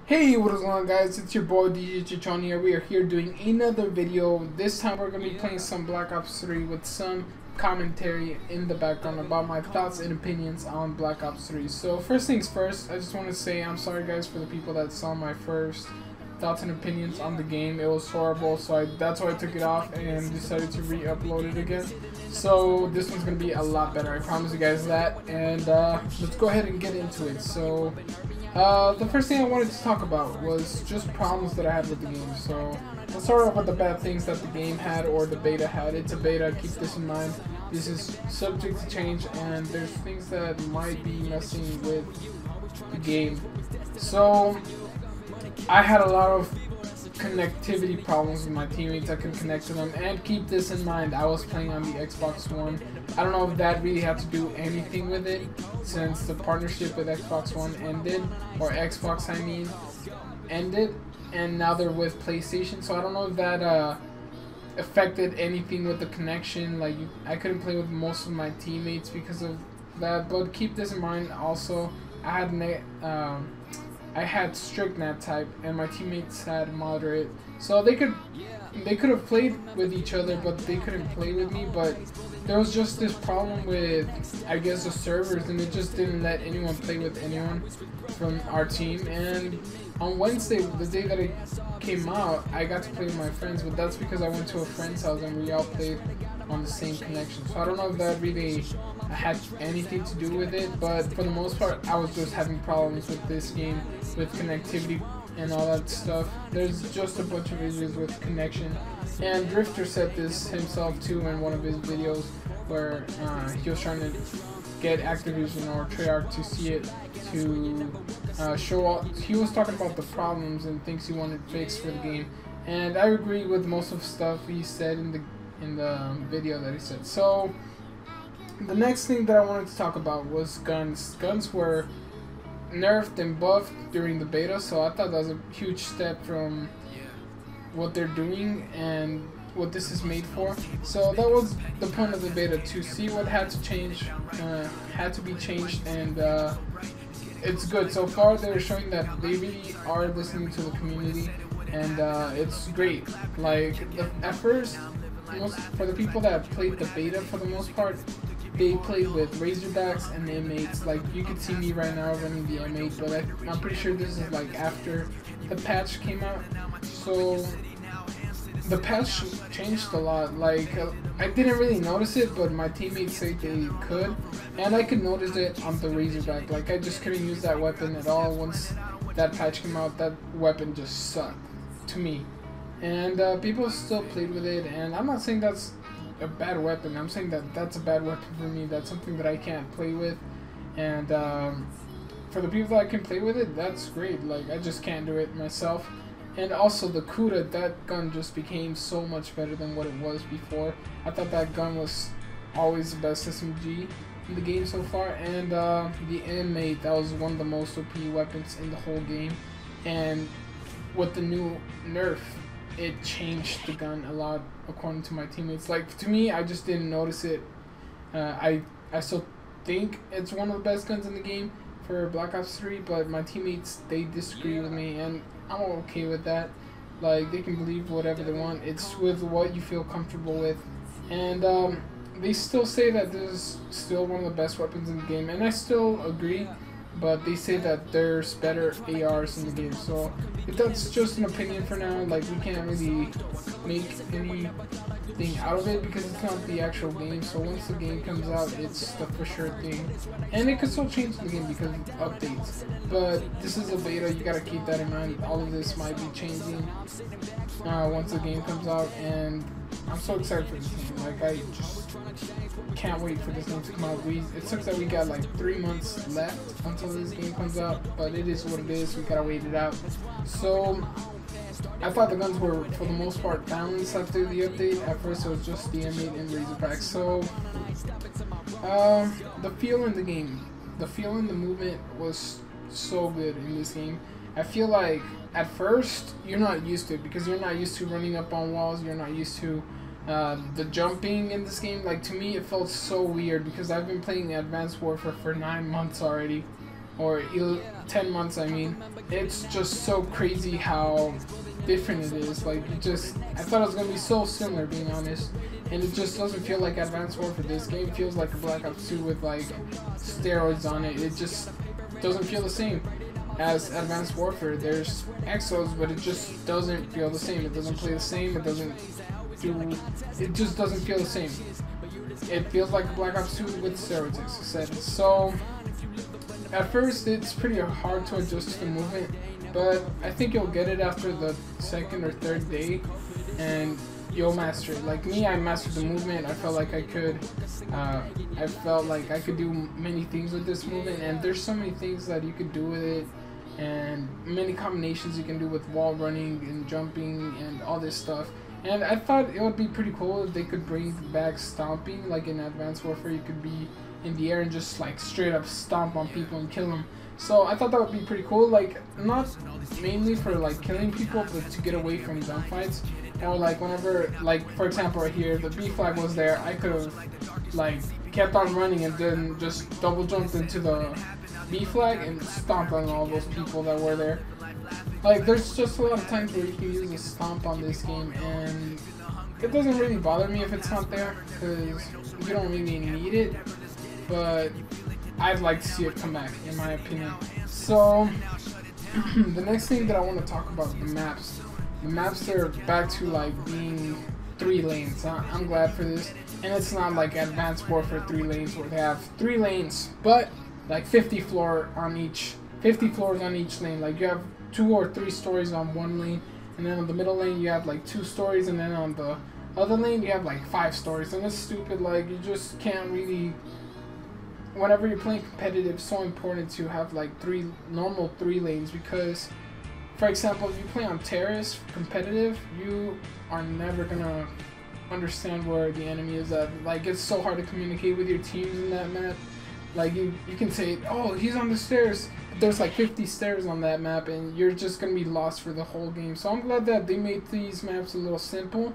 Hey, what is going on, guys? It's your boy DJ Chichon here. We are here doing another video. This time we're going to be playing some Black Ops 3 with some commentary in the background about my thoughts and opinions on Black Ops 3. So first things first, I just want to say I'm sorry guys for the people that saw my first thoughts and opinions on the game. It was horrible, so that's why I took it off and decided to re-upload it again. So this one's going to be a lot better, I promise you guys that. And let's go ahead and get into it. So the first thing I wanted to talk about was just problems that I had with the game. So let's start off with the bad things that the game had, or the beta had. It's a beta, keep this in mind. This is subject to change, and there's things that might be messing with the game. So I had a lot of connectivity problems with my teammates. I couldn't connect to them, and keep this in mind, I was playing on the Xbox One. I don't know if that really had to do anything with it, since the partnership with Xbox One ended, or Xbox I mean, ended, and now they're with PlayStation, so I don't know if that affected anything with the connection. Like, I couldn't play with most of my teammates because of that, but keep this in mind also, I had strict net type and my teammates had moderate, so they could have played with each other, but they couldn't play with me. But there was just this problem with, I guess, the servers, and it just didn't let anyone play with anyone from our team. And on Wednesday, the day that it came out, I got to play with my friends, but that's because I went to a friend's house and we all played on the same connection. So I don't know if that really had anything to do with it, but for the most part I was just having problems with this game, with connectivity and all that stuff. There's just a bunch of issues with connection, and Drifter said this himself too in one of his videos where he was trying to get Activision or Treyarch to see it, to show up. He was talking about the problems and things he wanted fixed for the game, and I agree with most of the stuff he said in the video that he said. So the next thing that I wanted to talk about was guns. Guns were nerfed and buffed during the beta, so I thought that was a huge step from what they're doing and what this is made for. So that was the point of the beta, to see what had to change, had to be changed, and it's good. So far they're showing that they really are listening to the community, and it's great. Like, at first, for the people that played the beta, for the most part, they played with Razorbacks and M8s. Like, you can see me right now running the M8, but I'm pretty sure this is like after the patch came out. So the patch changed a lot. Like, I didn't really notice it, but my teammates say they could, and I could notice it on the Razorback. Like, I just couldn't use that weapon at all. Once that patch came out, that weapon just sucked to me. And people still played with it, and I'm not saying that's a bad weapon. I'm saying that that's a bad weapon for me. That's something that I can't play with, and for the people that can play with it, that's great. Like, I just can't do it myself. And also the Kuda, that gun just became so much better than what it was before. I thought that gun was always the best SMG in the game so far, and the M8, that was one of the most OP weapons in the whole game. And with the new nerf, it changed the gun a lot, according to my teammates. Like, to me, I just didn't notice it. I still think it's one of the best guns in the game for Black Ops 3, but my teammates, they disagree with me, and I'm okay with that. Like, they can believe whatever they want. It's with what you feel comfortable with. And they still say that this is still one of the best weapons in the game, and I still agree. But they say that there's better ARs in the game, so if that's just an opinion for now, like, we can't really make anything out of it because it's not the actual game. So once the game comes out, it's the for sure thing, and it could still change the game because of updates. But this is a beta, you gotta keep that in mind. All of this might be changing once the game comes out, and I'm so excited for this game. Like, I just can't wait for this game to come out. It sucks that we got like 3 months left until this game comes out, but it is what it is. We gotta wait it out. So I thought the guns were, for the most part, balanced after the update. At first it was just the M8 and Razorback. So the feel in the game, the feel and the movement was so good in this game. I feel like at first you're not used to it because you're not used to running up on walls. You're not used to the jumping in this game. Like, to me, it felt so weird because I've been playing Advanced Warfare for 9 months already, or 10 months, I mean. It's just so crazy how different it is. Like, I thought it was gonna be so similar, being honest, and it just doesn't feel like Advanced Warfare. This game feels like a Black Ops 2 with like steroids on it. It just doesn't feel the same as Advanced Warfare. There's exos, but it just doesn't feel the same. It doesn't play the same. It just doesn't feel the same. It feels like Black Ops 2 with steroids, as I said. So at first it's pretty hard to adjust to the movement, but I think you'll get it after the second or third day, and you'll master it. Like me, I mastered the movement. I felt like I could do many things with this movement, and there's so many things that you could do with it, and many combinations you can do with wall running and jumping and all this stuff. And I thought it would be pretty cool if they could bring back stomping. Like in Advanced Warfare, you could be in the air and just like straight up stomp on people and kill them. So I thought that would be pretty cool, like not mainly for like killing people, but to get away from gunfights. Or like whenever, like for example right here, the B flag was there, I could have like kept on running and then just double jumped into the B flag and stomped on all those people that were there. Like there's just a lot of times where you can use a stomp on this game, and it doesn't really bother me if it's not there, because you don't really need it, but I'd like to see it come back, in my opinion. So the next thing that I want to talk about, the maps. The maps are back to like being 3 lanes. I'm glad for this, and it's not like Advanced Warfare 3 lanes where they have 3 lanes, but like 50 floors on each lane. Like you have 2 or 3 stories on one lane, and then on the middle lane you have like 2 stories, and then on the other lane you have like 5 stories. And it's stupid. Like you just can't really. Whenever you're playing competitive, it's so important to have like normal 3 lanes, because, for example, if you play on Terrace competitive, you are never gonna understand where the enemy is at. Like it's so hard to communicate with your teams in that map. Like you can say, oh, he's on the stairs, but there's like 50 stairs on that map, and you're just gonna be lost for the whole game. So I'm glad that they made these maps a little simple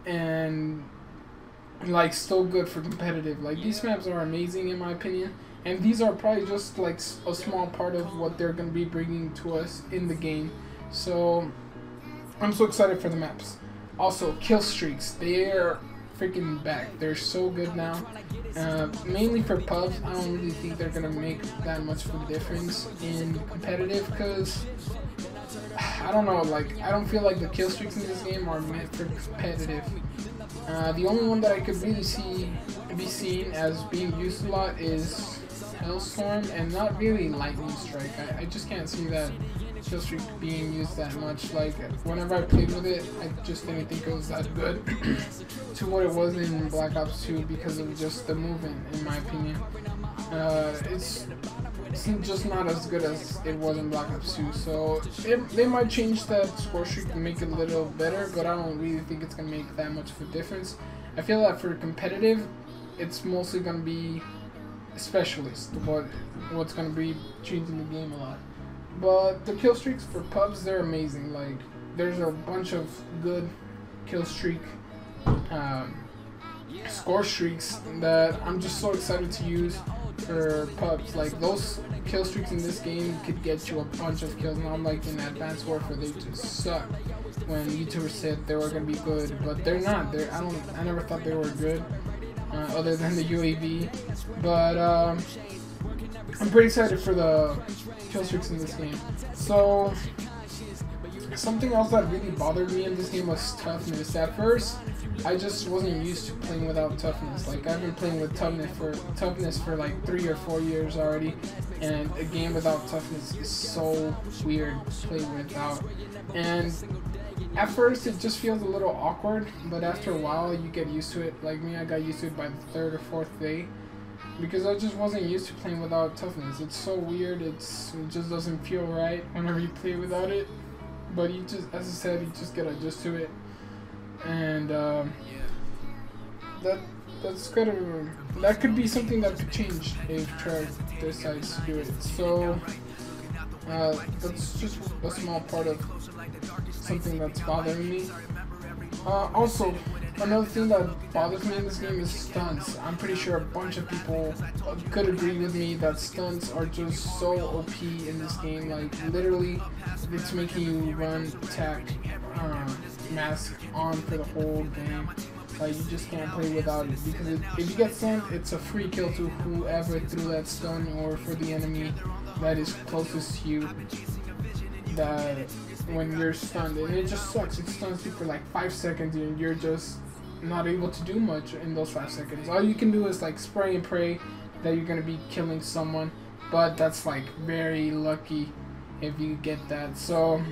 and like still good for competitive. Like these maps are amazing in my opinion, and these are probably just like a small part of what they're going to be bringing to us in the game. So I'm so excited for the maps. Also, kill streaks, they are freaking back. They're so good now, mainly for pubs. I don't really think they're going to make that much of a difference in competitive, because I don't know, like I don't feel like the kill streaks in this game are meant for competitive. The only one that I could really be seen as being used a lot is Hellstorm, and not really Lightning Strike. I just can't see that kill streak being used that much. Like whenever I played with it, I just didn't think it was that good to what it was in Black Ops 2, because of just the movement, in my opinion. It's just not as good as it was in Black Ops 2, so they might change that score streak to make it a little better, but I don't really think it's going to make that much of a difference. I feel that for competitive, it's mostly going to be specialist, what's going to be changing the game a lot. But the kill streaks for pubs, they're amazing. Like there's a bunch of good kill streak score streaks that I'm just so excited to use for pubs. Like those kill streaks in this game could get you a bunch of kills, and I'm like in Advanced Warfare they just suck. When YouTubers said they were gonna be good, but they're not. I never thought they were good, other than the UAV. But I'm pretty excited for the kill streaks in this game. So something else that really bothered me in this game was toughness. At first, I just wasn't used to playing without toughness. Like I've been playing with toughness for like 3 or 4 years already, and a game without toughness is so weird to play without. And at first it just feels a little awkward, but after a while you get used to it. Like me, I got used to it by the 3rd or 4th day, because I just wasn't used to playing without toughness. It's so weird. It just doesn't feel right whenever you play without it. But you just, as I said, you just get adjusted to it, and that could be something that could change if Treyarch decides to do it. So that's just a small part of something that's bothering me. Also, Another thing that bothers me in this game is stunts. I'm pretty sure a bunch of people could agree with me that stunts are just so OP in this game. Like, literally, it's making you run, attack, mask on for the whole game. Like, you just can't play without it, because if you get stunned, it's a free kill to whoever threw that stun, or for the enemy that is closest to you that when you're stunned. And it just sucks. It stuns you for like 5 seconds and you're just not able to do much in those 5 seconds. All you can do is like spray and pray that you're gonna be killing someone, but that's like very lucky if you get that. So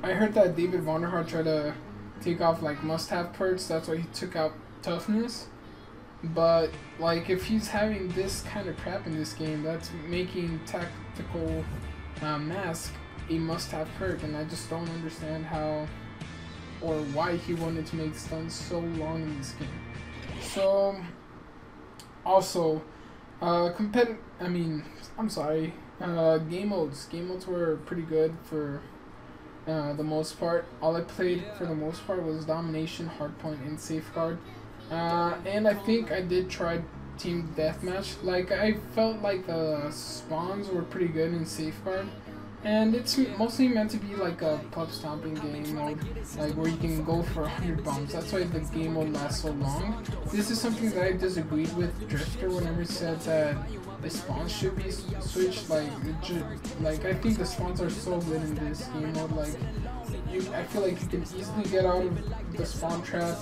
I heard that David Vonderhaar tried to take off like must-have perks, that's why he took out toughness. But like, if he's having this kind of crap in this game, that's making tactical mask a must-have perk, and I just don't understand how or why he wanted to make stuns so long in this game. So also game modes. Game modes were pretty good for the most part. All I played for the most part was Domination, Hardpoint, and Safeguard. And I think I did try Team Deathmatch. Like, I felt like the spawns were pretty good in Safeguard. And it's mostly meant to be like a pub stomping game mode, like where you can go for 100 bombs. That's why the game mode lasts so long. This is something that I disagreed with Drifter whenever he said that the spawns should be switched. Like, I think the spawns are so good in this game mode. Like, I feel like you can easily get out of the spawn trap,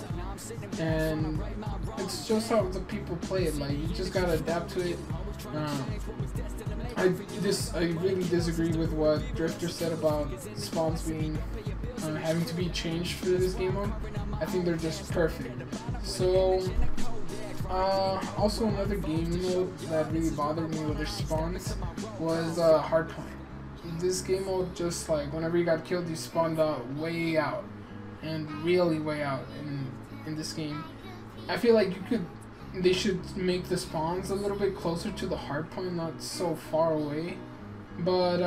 and it's just how the people play it. Like, you just gotta adapt to it. I really disagree with what Drifter said about spawns being having to be changed for this game mode. I think they're just perfect. So also another game mode that really bothered me with their spawns was Hardpoint. This game mode, just like whenever you got killed, you spawned way out, and really way out in this game. I feel like they should make the spawns a little bit closer to the hardpoint, not so far away. But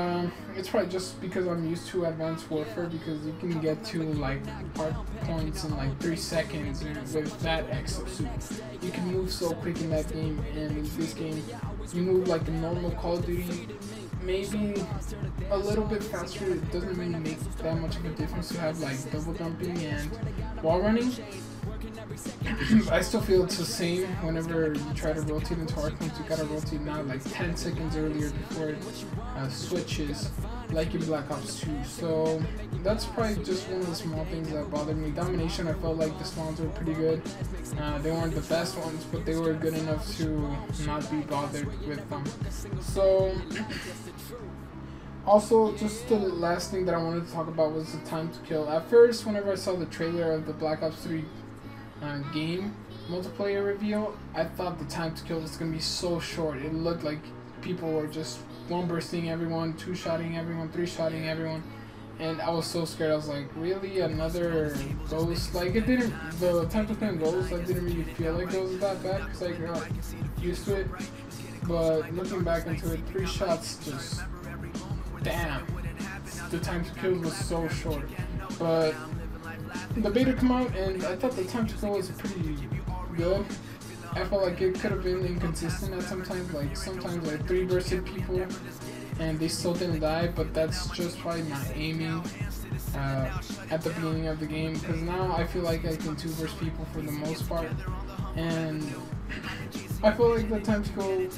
it's probably just because I'm used to Advanced Warfare, because you can get to like hard points in like 3 seconds with that exosuit. You can move so quick in that game, and in this game you move like a normal Call of Duty, maybe a little bit faster. It doesn't really make that much of a difference to have like double jumping and wall running. I still feel it's the same. Whenever you try to rotate into hardpoint, you gotta rotate now like 10 seconds earlier before it switches, like in Black Ops 2. So that's probably just one of the small things that bothered me. Domination, I felt like the spawns were pretty good. They weren't the best ones, but they were good enough to not be bothered with them. So also, just the last thing that I wanted to talk about was the time to kill. At first, whenever I saw the trailer of the Black Ops 3 game multiplayer reveal, I thought the time to kill was going to be so short. It looked like people were just one-bursting everyone, two-shotting everyone, three-shotting everyone, and I was so scared. I was like, really? Another Ghost? Like, the time to kill in Ghost, I didn't really feel like it was that bad because I got used to it. But looking back into it, 3 shots, just damn, the time to kill was so short. But the beta came out, and I thought the time to kill was pretty good. I felt like it could have been inconsistent at sometimes, like sometimes I 3-bursted people and they still didn't die, but that's just probably my aiming at the beginning of the game, because now I feel like I can 2-burst people for the most part, and I feel like the time to kill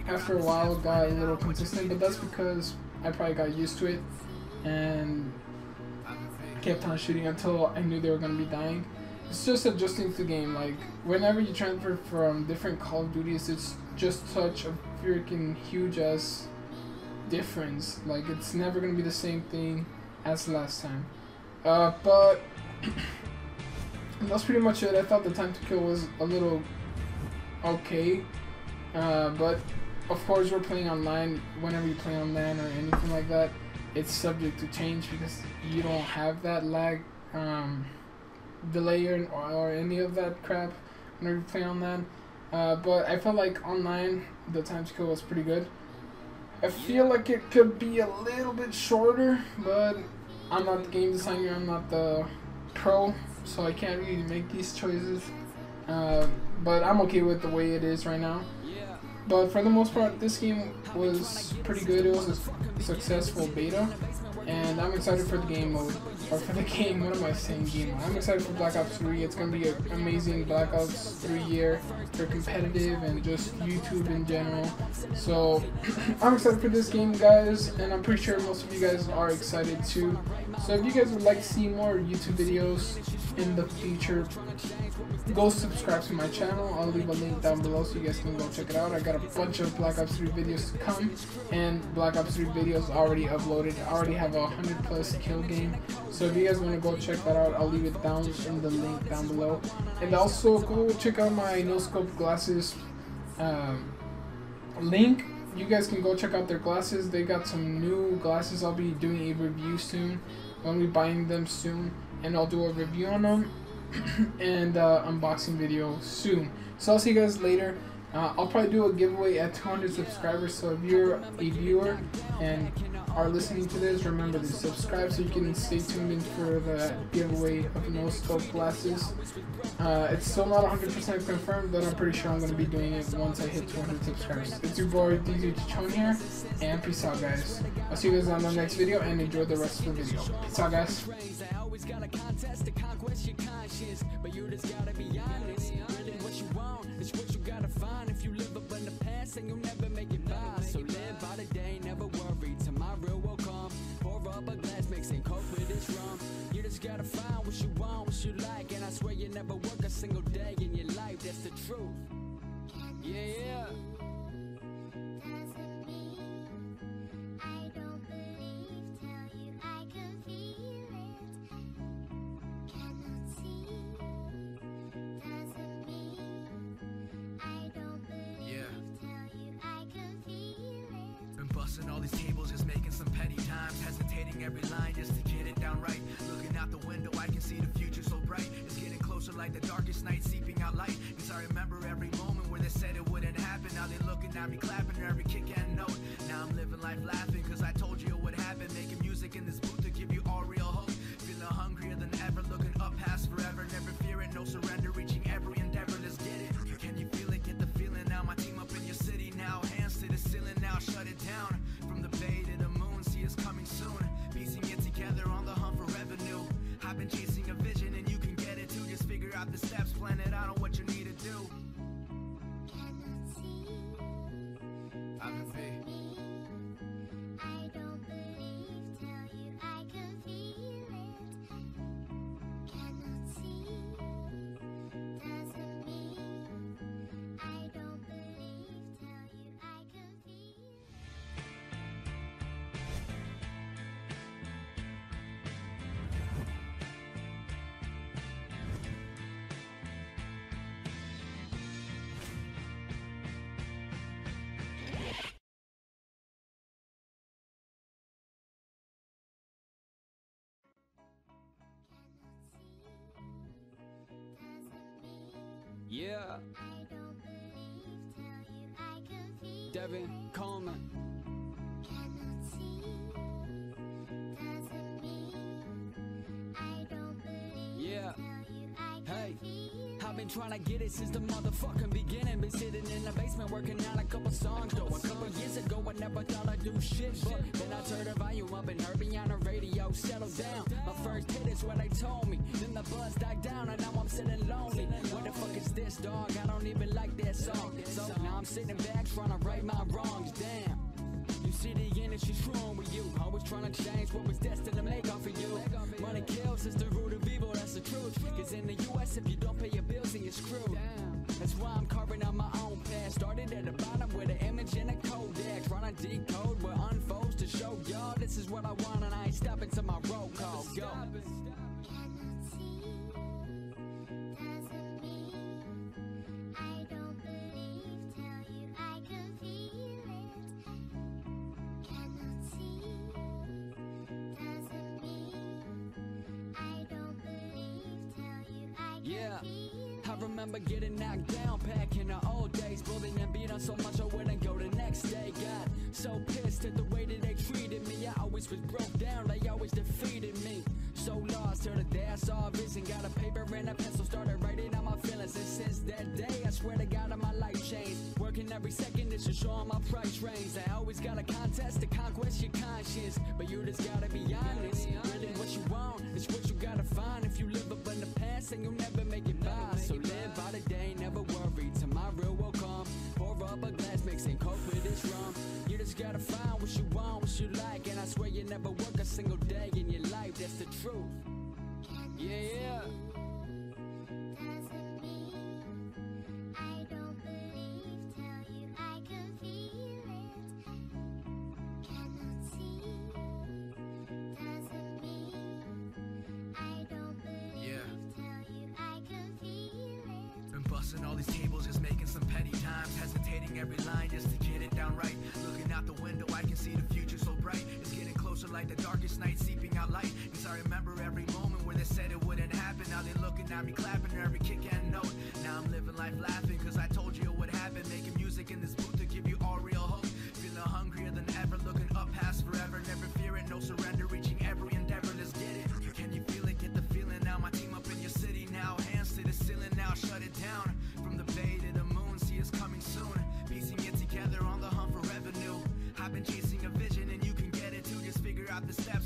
after a while got a little consistent, but that's because I probably got used to it and kept on shooting until I knew they were going to be dying. It's just adjusting to the game. Like, whenever you transfer from different Call of Duties, it's just such a freaking huge ass difference. Like, it's never going to be the same thing as last time. But that's pretty much it. I thought the time to kill was a little okay, but of course we're playing online. Whenever you play online or anything like that, it's subject to change because you don't have that lag delay or any of that crap whenever you play online. But I felt like online the time to kill was pretty good. I feel like it could be a little bit shorter, but I'm not the game designer, I'm not the pro so I can't really make these choices. But I'm okay with the way it is right now. But for the most part, this game was pretty good. It was a successful beta, and I'm excited for the game mode. Or for the game, what am I saying, game mode? I'm excited for Black Ops 3. It's going to be an amazing Black Ops 3 year for competitive and just YouTube in general. So I'm excited for this game, guys, and I'm pretty sure most of you guys are excited too. So if you guys would like to see more YouTube videos in the future, go subscribe to my channel. I'll leave a link down below so you guys can go check it out. I got a bunch of Black Ops 3 videos to come, and Black Ops 3 videos already uploaded. I already have a 100+ kill game, so if you guys want to go check that out, I'll leave it down in the link down below. And also go check out my no scope glasses link. You guys can go check out their glasses. They got some new glasses. I'll be doing a review soon. I'll be buying them soon, and I'll do a review on them and unboxing video soon. So I'll see you guys later. I'll probably do a giveaway at 200 subscribers, so if you're a viewer and are listening to this, remember to subscribe so you can stay tuned in for the giveaway of no scope glasses. It's still not 100% confirmed, but I'm pretty sure I'm going to be doing it once I hit 200 subscribers. It's your boy DJ Chon here, and peace out, guys. I'll see you guys on the next video, and enjoy the rest of the video. Peace out, guys. Got a contest to conquest your conscience, but you just gotta be honest. Really what you want is what you gotta find. If you live up in the past, then you'll never make it by. So live by the day, never worry, tomorrow will come. Pour up a glass, mix and coke with this rum. You just gotta find what you want, what you like, and I swear you never work a single day in your life. That's the truth. Yeah. Busting all these tables, just making some petty times, hesitating every line just to get it down right. Looking out the window, I can see the future so bright. It's getting closer like the darkest night, seeping out light. Cause I remember every moment where they said it wouldn't happen. Now they're looking at me, clapping every kick and note. Now I'm living life laughing, cause I told you it would happen. Making music in this booth to give you all real hope. Feeling hungrier than ever, looking up past forever. Never fearing, no surrender, reaching every endeavor. Let's get it. Can you feel it? Get the feeling now. My team up in your city now. Hands to the ceiling now, shut it down. From the bay to the moon, see us coming soon. Piecing it together on the hunt for revenue. I've been chasing a vision and you can get it too. Just figure out the steps, plan it out on what you need to do. I've been big. Yeah. Devin Coleman. Yeah. Hey, I've been trying to get it since the motherfucking beginning. Been sitting in the basement working on a couple songs though. A couple years ago I never thought I'd do shit, but then I turned the volume up and heard me on the radio. Settle down, my first hit is what they told me. Then the buzz died down and now I'm sitting lonely. What the fuck is this, dog? I don't even like that song. So now I'm sitting back trying to right my wrongs. Damn, you see the industry screwing with you. Always trying to change what was destined to make off of you. Money kills is the root of evil, that's the truth. Cause in the US if you don't pay your bills then you're screwed. That's why I'm carving out my own path. Started at the bottom with an image and a Kodak. Trying to decode what unfolds to show y'all this is what I want and I ain't stopping till my roll call. Go. Yeah, I remember getting knocked down back in the old days. Bullying and beat on so much I wouldn't go the next day. Got so pissed at the way that they treated me. I always was broke down, they always defeated me. So lost, till the day I saw a vision. Got a paper and a pencil, started writing out my feelings. And since that day, I swear to God, my life changed. Working every second, it's just showing my price range. I always got a contest to conquest your conscience, but you just gotta be honest. Really what you want is what you gotta find. If you live up in the past, then you'll never make it by. So live by the day, never worry, tomorrow will come. Pour up a glass, mixing coke with this rum. You just gotta find what you want, what you like. And I swear you never work a single day in your life, that's the truth. Yeah, yeah. Busting all these tables, just making some petty times, hesitating every line just to get it down right. Looking out the window, I can see the future so bright. It's getting closer like the darkest night, seeping out light. Cause I remember every moment where they said it wouldn't happen. Now they looking at me, clapping every kick and note. Now I'm living life laughing, cause I told you it would happen. Making music in this booth to give you all real hope. Feeling hungrier than ever, looking up past forever. Never fearing, no surrender, reaching every endeavor. Let's get it. Can you feel it? Get the feeling now. My team up in your city now. Hands to the ceiling now, shut it down. From the bay to the moon, see us coming soon. Piecing it together on the hunt for revenue. I've been chasing a vision and you can get it too. Just figure out the steps.